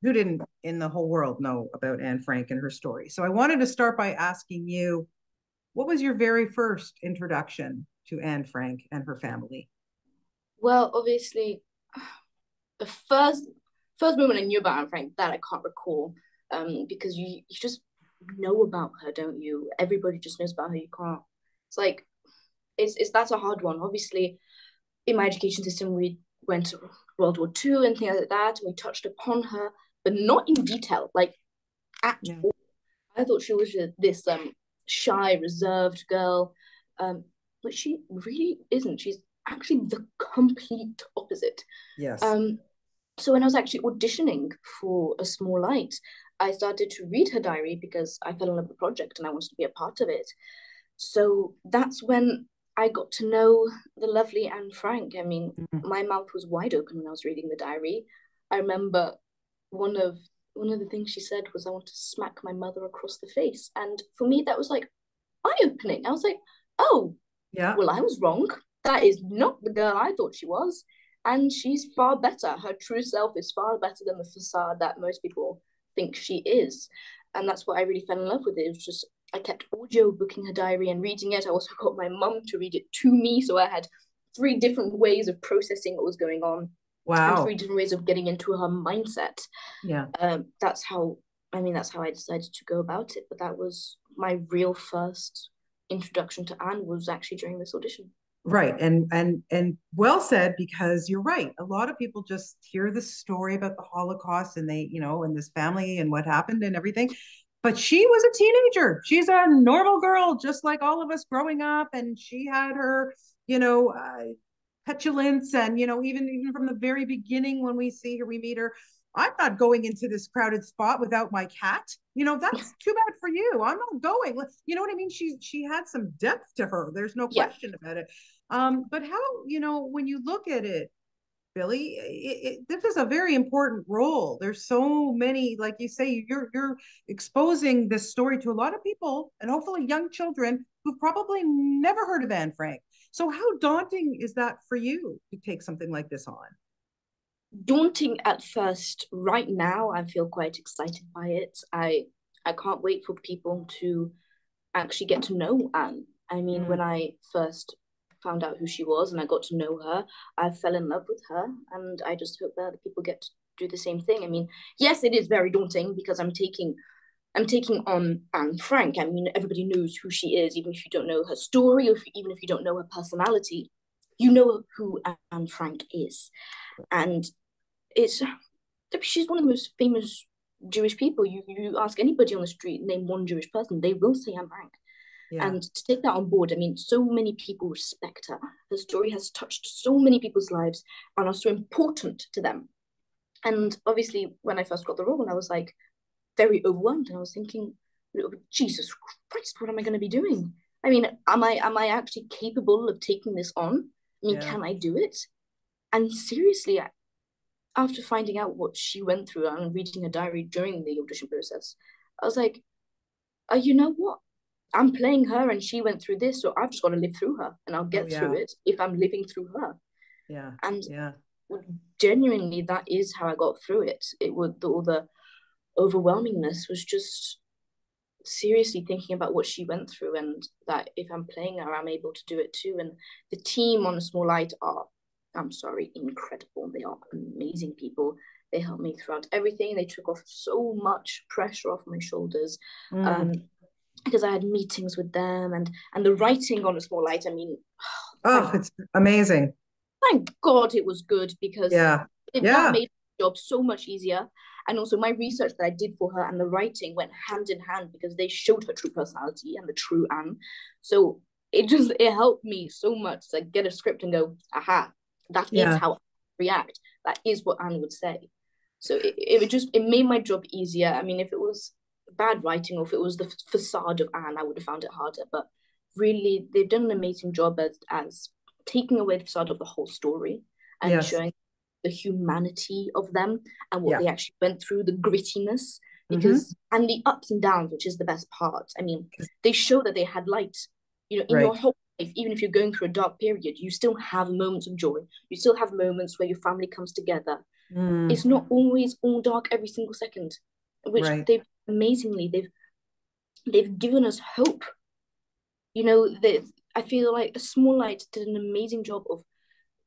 who didn't in the whole world know about Anne Frank and her story? So I wanted to start by asking you, what was your very first introduction to Anne Frank and her family? Well, obviously, the first moment I knew about Anne Frank that I can't recall, because you just know about her, don't you? Everybody just knows about her. You can't. It's like it's that's a hard one. Obviously, in my education system, we went to World War II and things like that. We touched upon her, but not in detail. Like at Yeah. all. I thought she was this shy, reserved girl, but she really isn't. She's actually the complete opposite. Yes. Um, so when I was actually auditioning for A Small Light, I started to read her diary because I fell in love with the project and I wanted to be a part of it. So that's when I got to know the lovely Anne Frank. I mean, Mhm. my mouth was wide open when I was reading the diary. I remember one of one of the things she said was, "I want to smack my mother across the face," and for me that was like eye opening. I was like, "Oh, Yeah. well, I was wrong. That is not the girl I thought she was." And she's far better. Her true self is far better than the facade that most people think she is. And that's what I really fell in love with. It was just, I kept audio booking her diary and reading it. I also got my mum to read it to me. So I had three different ways of processing what was going on and three Wow. different ways of getting into her mindset. Yeah. That's how, I mean, that's how I decided to go about it. But that was my real first introduction to Anne, was actually during this audition. Right. And well said, because you're right. A lot of people just hear the story about the Holocaust and they, and this family and what happened and everything. But she was a teenager. She's a normal girl, just like all of us growing up. And she had her, you know, uh, petulance. And, even from the very beginning, when we see her, we meet her. I'm not going into this crowded spot without my cat. That's too bad for you. I'm not going. You know what I mean? She had some depth to her. There's no Yeah. question about it. But how, when you look at it, Billy, this is a very important role. There's so many, like you say, you're exposing this story to a lot of people, and hopefully young children who've probably never heard of Anne Frank. So how daunting is that for you to take something like this on? Daunting at first. Right now, I feel quite excited by it. I can't wait for people to actually get to know Anne. I mean, Mm, when I first found out who she was and I got to know her, I fell in love with her, and I just hope that people get to do the same thing. I mean, yes, it is very daunting because I'm taking on Anne Frank. I mean, everybody knows who she is, even if you don't know her story, or even if you don't know her personality, you know who Anne Frank is. And it's she's one of the most famous Jewish people. You ask anybody on the street, name one Jewish person, they will say Anne Frank. yeah. And to take that on board, I mean, so many people respect her. Her story has touched so many people's lives and are so important to them. And obviously, when I first got the role, I was like very overwhelmed, and I was thinking, Jesus Christ, what am I going to be doing? I mean, am I actually capable of taking this on? I mean, Yeah. can I do it? And seriously, after finding out what she went through and reading her diary during the audition process, I was like, you know what? I'm playing her and she went through this, so I've just got to live through her and I'll Oh, get through yeah. it if I'm living through her. Yeah. And Yeah. genuinely, that is how I got through it. It would all the overwhelmingness was just seriously thinking about what she went through, and that if I'm playing her, I'm able to do it too. And the team on A Small Light are, I'm sorry, incredible. They are amazing people. They helped me throughout everything. They took off so much pressure off my shoulders. Mm. Um, because I had meetings with them, and the writing on A Small Light, I mean, Oh, thank it's amazing. thank God it was good, because Yeah. that Yeah. made the job so much easier. And also my research that I did for her and the writing went hand in hand because they showed her true personality and the true Anne. So it helped me so much to get a script and go, aha, that is Yeah. how I react. That is what Anne would say. So it made my job easier. I mean, if it was bad writing or if it was the facade of Anne, I would have found it harder. But really, they've done an amazing job as taking away the facade of the whole story and Yes. showing the humanity of them and what Yeah. they actually went through, the grittiness, Mm-hmm. because and the ups and downs, which is the best part. I mean, they show that they had light, in your Right. whole life. Even if you're going through a dark period, you still have moments of joy. You still have moments where your family comes together. Mm, It's not always all dark every single second, which right. they've amazingly they've given us hope. You know, they, I feel like A Small Light did an amazing job of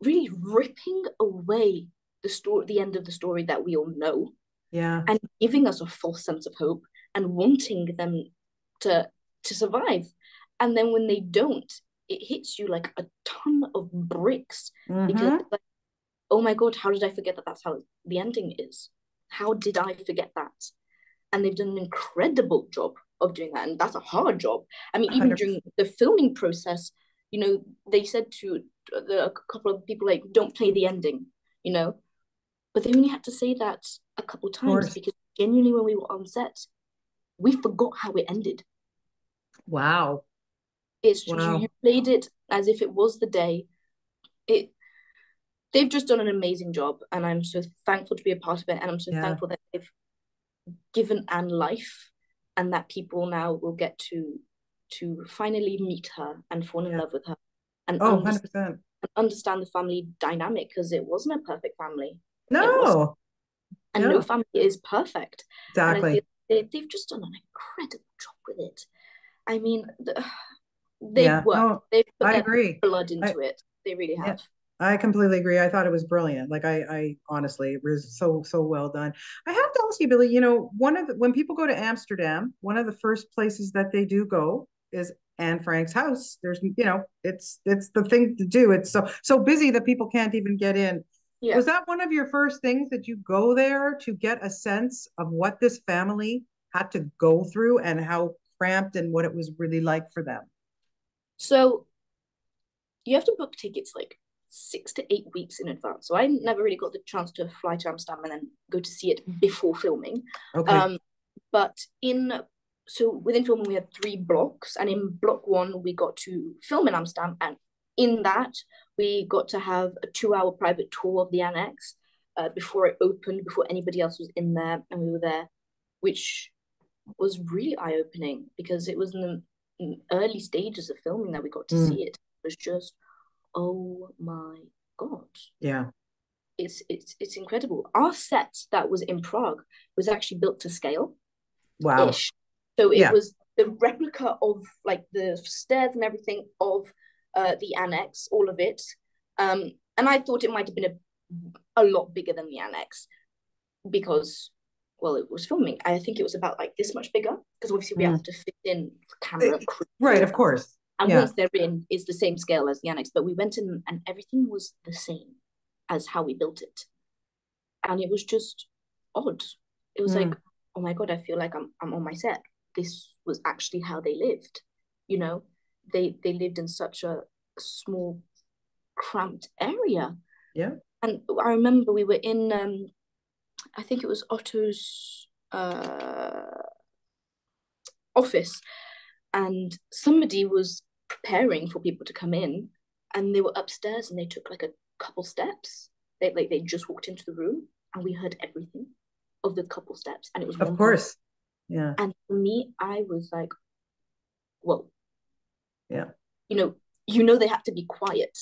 really ripping away the story, the end of the story that we all know, Yeah. and giving us a false sense of hope and wanting them to survive. And then when they don't, it hits you like a ton of bricks because Mm-hmm. it's like, oh my god, how did I forget that that's how the ending is? How did I forget that? And they've done an incredible job of doing that, and that's a hard job. I mean, even 100%. during the filming process, you know, they said to a couple of people like, "Don't play the ending," you know, but they only had to say that a couple Of times course. because genuinely, when we were on set, we forgot how it ended. Wow. It's you Wow. played it as if it was the day. It They've just done an amazing job, and I'm so thankful to be a part of it, and I'm so Yeah. thankful that they've given Anne life, and that people now will get to finally meet her and fall in Yeah. love with her and Oh, 100%. understand the family dynamic, because it wasn't a perfect family. It was, No. and no Yeah. family is perfect. And I feel Exactly. they've just done an incredible job with it. I mean, they've Yeah. worked, No, they've put I their agree. blood I, into it. They really yeah, have. I completely agree. I thought it was brilliant. Like I honestly, it was so, so well done. I have to ask you, Billy, when people go to Amsterdam, one of the first places that they do go is Anne Frank's house. It's the thing to do. It's so busy that people can't even get in. Yeah. Was that one of your first things that you go there to get a sense of what this family had to go through and how cramped and what it was really like for them? So you have to book tickets like 6 to 8 weeks in advance. So I Yeah. never really got the chance to fly to Amsterdam and then go to see it before filming. Okay. Um, but in so within filming we had 3 blocks, and in block one we got to film in Amsterdam, and in that we got to have a 2 hour private tour of the annex before it opened, before anybody else was in there, and we were there, which was really eye opening because it was in the early stages of filming that we got to Mm, see it. It was just, oh my god, yeah. it's incredible. Our set that was in Prague was actually built to scale Wow. ish, so it Yeah. was the replica of like the stairs and everything of the annex, all of it. And I thought it might have been a lot bigger than the annex because, well, it was filming. I think it was about like this much bigger because obviously we have Mm. to fit in camera, crew, Right, all of of that. course. And Yeah. once they're in, it's the same scale as the annex. But we went in and everything was the same as how we built it, and it was just odd. It was like, Mm. oh my god, I feel like I'm on my set. This was actually how they lived. You know, they lived in such a small, cramped area. Yeah. And I remember we were in, I think it was Otto's office, and somebody was preparing for people to come in, and they were upstairs and they took like a couple steps. They just walked into the room and we heard everything of the couple steps, and it was Of one person. course. Yeah. And for me, I was like, whoa, Yeah. you know, they had to be quiet,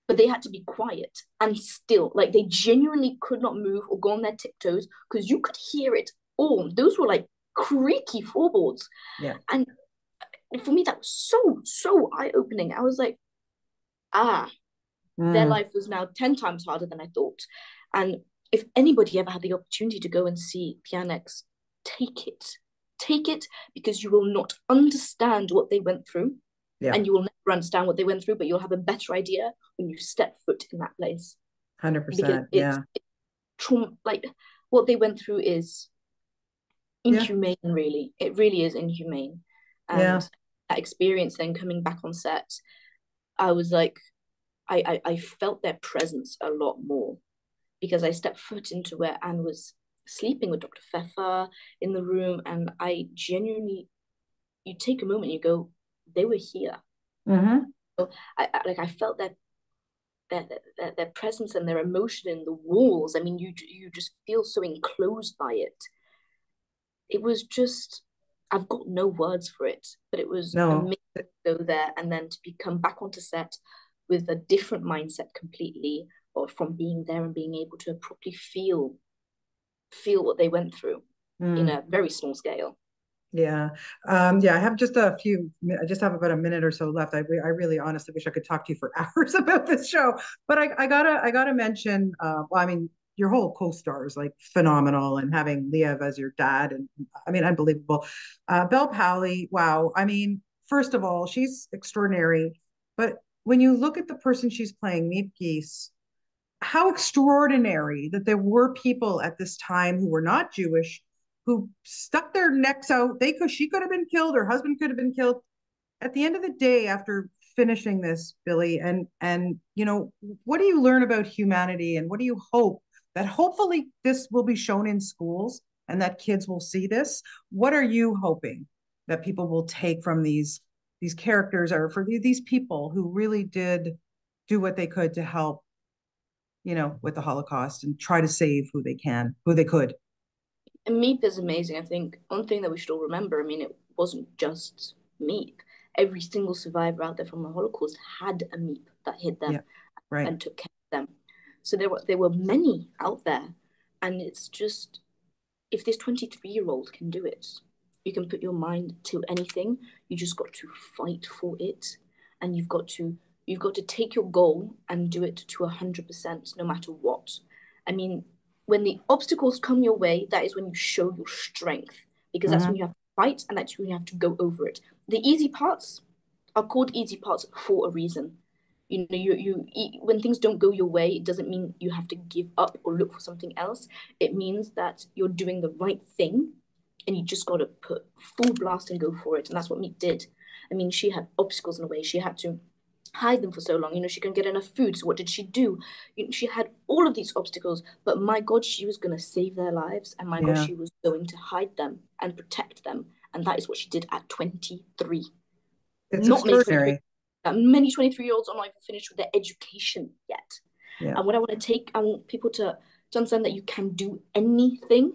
but they had to be quiet and still, like they genuinely could not move or go on their tiptoes because you could hear it all. Those were like creaky floorboards. Yeah. And for me, that was so eye opening. I was like, ah, their Mm. life was now 10 times harder than I thought. And if anybody ever had the opportunity to go and see the annex, take it. Take it, because you will not understand what they went through, Yeah. and you will never understand what they went through, but you'll have a better idea when you step foot in that place, because 100%. it's Yeah. trauma. Like what they went through is Yeah. inhumane, really. It really is inhumane. Yeah. And that experience then coming back on set, I was like, I felt their presence a lot more because I stepped foot into where Anne was sleeping with Dr. Pfeffer in the room, and I genuinely, you take a moment and you go, they were here. Mm-hmm. So I felt their presence and their emotion in the walls. I mean, you just feel so enclosed by it. It was just, I've got no words for it, but it was No. amazing to go there and then to come back onto set with a different mindset completely, from being there and being able to properly feel what they went through in Mm. a very small scale. Yeah. I have just I just have about a minute or so left. I really honestly wish I could talk to you for hours about this show, but I gotta mention, well, I mean, your whole co-star is like phenomenal, and having Liev as your dad, and I mean, unbelievable. Belle Powley, wow. I mean, first of all, she's extraordinary, but when you look at the person she's playing, Meat Geese, how extraordinary that there were people at this time who were not Jewish who stuck their necks out. She could have been killed, her husband could have been killed. At the end of the day, after finishing this, Billie, and what do you learn about humanity, and what do you hope that hopefully this will be shown in schools and that kids will see this? What are you hoping that people will take from these characters, or for these people who really did do what they could to help, with the Holocaust, and try to save who they could. And Meep is amazing. I think one thing that we should all remember, I mean, it wasn't just Meep. Every single survivor out there from the Holocaust had a Meep that hid Yeah, them right. and took care of them. So there were many out there. And it's just, if this 23-year-old can do it, you can put your mind to anything. You just got to fight for it. And you've got to take your goal and do it to 100% no matter what. I mean, when the obstacles come your way, that is when you show your strength, because that's when Mm-hmm. you have to fight and that's when you have to go over it. The easy parts are called easy parts for a reason. When things don't go your way, it doesn't mean you have to give up or look for something else. It means that you're doing the right thing, and you just got to put full blast and go for it. And that's what Meek did. I mean, she had obstacles in the way. She had to hide them for so long. She couldn't get enough food. So what did she do? She had all of these obstacles, but my God, she was going to save their lives. And my God, Yeah, she was going to hide them and protect them. And that is what she did at 23. it's Not many 23 extraordinary. many 23-year-olds are not even finished with their education yet. Yeah. And what I want people to understand that you can do anything,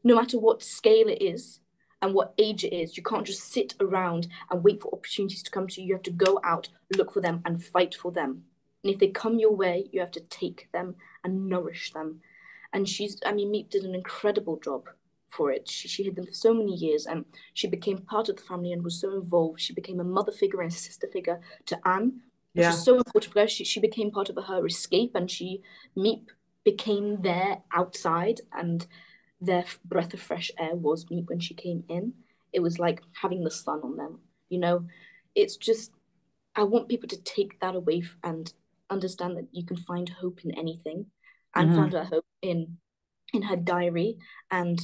no matter what scale it is and what age it is. You can't just sit around and wait for opportunities to come to you. You have to go out, look for them, and fight for them. And if they come your way, you have to take them and nourish them. And Meep did an incredible job for it. She hid them for so many years, and she became part of the family and was so involved. She became a mother figure and a sister figure to Anne, which is Yeah. so important for her. She became part of her escape, and Meep became their outside, and their breath of fresh air was Meep when she came in. It was like having the sun on them. You know, it's just, I want people to take that away and understand that you can find hope in anything. Anne found Mm-hmm. her hope in her diary, and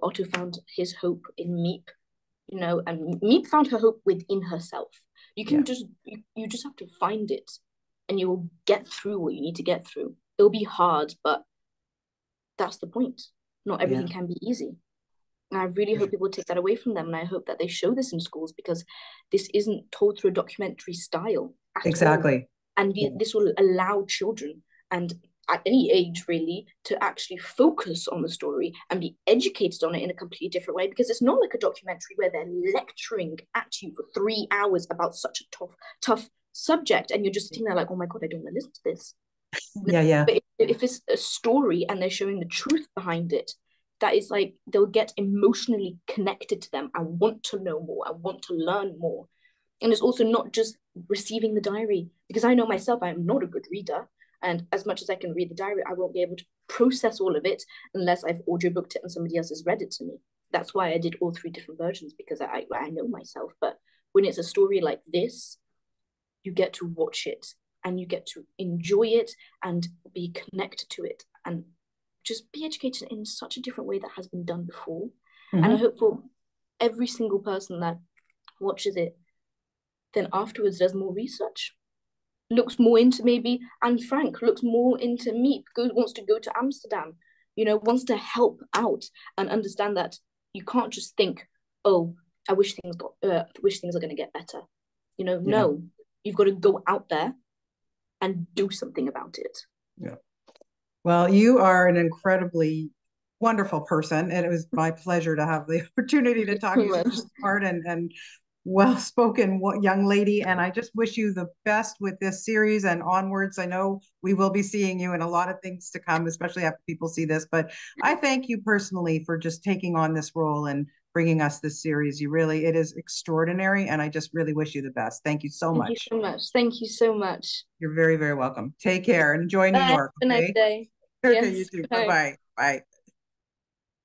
Otto found his hope in Meep. And Meep found her hope within herself. Yeah. You just have to find it, and you will get through what you need to get through. It'll be hard, but that's the point. Not Yeah. everything can be easy. And I really hope people take that away from them. And I hope that they show this in schools, because this isn't told through a documentary style at all. Exactly. And Yeah. this will allow children, and at any age really, to actually focus on the story and be educated on it in a completely different way. Because it's not like a documentary where they're lecturing at you for 3 hours about such a tough subject. And you're just sitting there like, oh my God, I don't want to listen to this. Yeah. Yeah. But if it's a story and they're showing the truth behind it, that is like they'll get emotionally connected to them. I want to know more. I want to learn more. And it's also not just receiving the diary, because I know myself, I am not a good reader. And as much as I can read the diary, I won't be able to process all of it unless I've audiobooked it and somebody else has read it to me. That's why I did all three different versions, because I know myself. But when it's a story like this, you get to watch it and you get to enjoy it and be connected to it and just be educated in such a different way that has been done before. And I Mm-hmm. hope for every single person that watches it, then afterwards does more research, looks more into maybe Anne Frank, looks more into Meep, wants to go to Amsterdam, wants to help out and understand that you can't just think, oh, wish things are going to get better. Yeah. No, you've got to go out there and do something about it. Yeah. Well, you are an incredibly wonderful person, and it was my pleasure to have the opportunity to talk to you. You're so smart, and well spoken young lady. And I just wish you the best with this series and onwards. I know we will be seeing you in a lot of things to come, especially after people see this. But I thank you personally for just taking on this role and bringing us this series. You really, it is extraordinary. And I just really wish you the best. Thank you so Thank you much. so much. Thank you so much. You're very, very welcome. Take care and enjoy New Bye. Have York. a nice Okay. day. Okay. You Yes. too. Bye Bye. bye. Bye.